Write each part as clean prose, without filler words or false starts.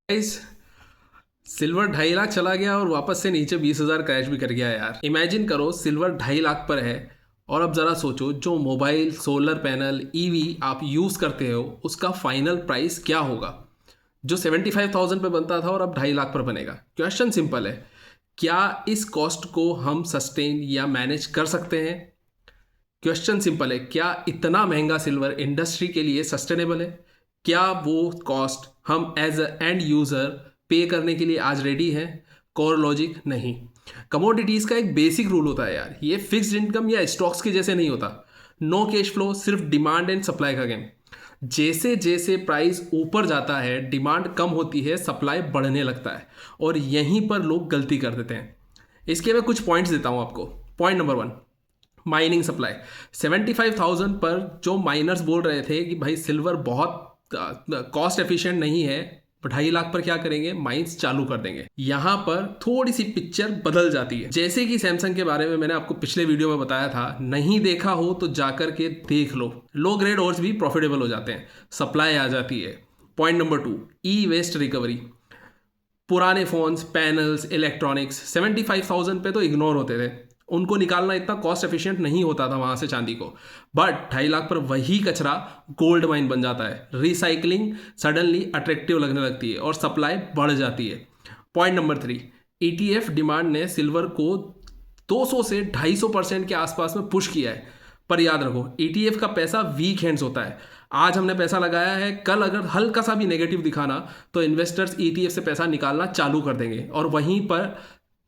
Guys, silver 2.5 lakh चला गया और वापस से नीचे 20,000 क्रैश भी कर गया यार। इमेजिन करो सिल्वर 2.5 लाख पर है और अब ज़रा सोचो जो मोबाइल, सोलर पैनल, ईवी आप यूज़ करते हो उसका फाइनल प्राइस क्या होगा जो 75,000 पे बनता था और अब 2.5 लाख पर बनेगा। क्वेश्चन सिंपल है, क्या इस कॉस्ट को हम सस्टेन या मैनेज कर सकते हैं? क्वेश्चन सिंपल है, क्या इतना महंगा सिल्वर इंडस्ट्री के लिए सस्टेनेबल है? क्या वो कॉस्ट हम एज अ एंड यूज़र पे करने के लिए आज रेडी हैं? कोर लॉजिक नहीं। कमोडिटीज़ का एक बेसिक रूल होता है यार, ये फिक्स्ड इनकम या स्टॉक्स के जैसे नहीं होता। नो कैश फ्लो, सिर्फ डिमांड एंड सप्लाई का गेम। जैसे जैसे प्राइस ऊपर जाता है डिमांड कम होती है, सप्लाई बढ़ने लगता है और यहीं पर लोग गलती कर देते हैं। इसके मैं कुछ पॉइंट्स देता हूँ आपको। Point number 1, mining supply. 75,000 पर जो माइनर्स बोल रहे थे कि भाई सिल्वर बहुत कॉस्ट एफिशिएंट नहीं है, 2.5 लाख पर क्या करेंगे, माइंस चालू कर देंगे। यहां पर थोड़ी सी पिक्चर बदल जाती है। जैसे कि सैमसंग के बारे में मैंने आपको पिछले वीडियो में बताया था, नहीं देखा हो तो जाकर के देख लो। लो ग्रेड ओर्स भी प्रॉफिटेबल हो जाते हैं, सप्लाई आ जाती है। पॉइंट नंबर 2, ई वेस्ट रिकवरी। पुराने फोन्स, पैनल्स, इलेक्ट्रॉनिक्स 75,000 पे तो इग्नोर होते थे, उनको निकालना इतना कॉस्ट एफिशिएंट नहीं होता था वहाँ से चांदी को। बट 2.5 लाख पर वही कचरा गोल्ड माइन बन जाता है। रिसाइकलिंग सडनली अट्रैक्टिव लगने लगती है और सप्लाई बढ़ जाती है। पॉइंट नंबर 3, ETF डिमांड ने सिल्वर को 200 से 250% के आसपास में पुश किया है। पर याद रखो, ETF का पैसा वीक हैंड्स होता है। आज हमने पैसा लगाया है, कल अगर हल्का सा भी नेगेटिव दिखाना तो इन्वेस्टर्स ETF से पैसा निकालना चालू कर देंगे और वहीं पर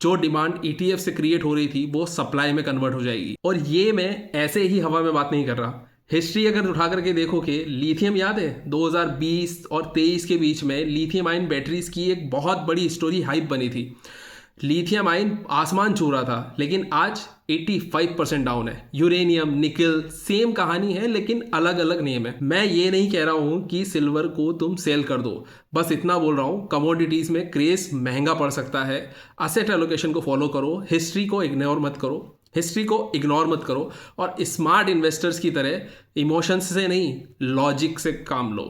जो डिमांड ETF से क्रिएट हो रही थी वो सप्लाई में कन्वर्ट हो जाएगी। और ये मैं ऐसे ही हवा में बात नहीं कर रहा। हिस्ट्री अगर उठा करके देखो कि लिथियम याद है 2020 और 23 के बीच में लिथियम आयन बैटरीज की एक बहुत बड़ी स्टोरी हाइप बनी थी। लिथियम आयन आसमान छू रहा था, लेकिन आज 85% डाउन है। यूरेनियम, निकल, सेम कहानी है लेकिन अलग अलग नेम है। मैं ये नहीं कह रहा हूं कि सिल्वर को तुम सेल कर दो, बस इतना बोल रहा हूं कमोडिटीज में क्रेज महंगा पड़ सकता है। असेट एलोकेशन को फॉलो करो, हिस्ट्री को इग्नोर मत करो और स्मार्ट इन्वेस्टर्स की तरह इमोशंस से नहीं, लॉजिक से काम लो।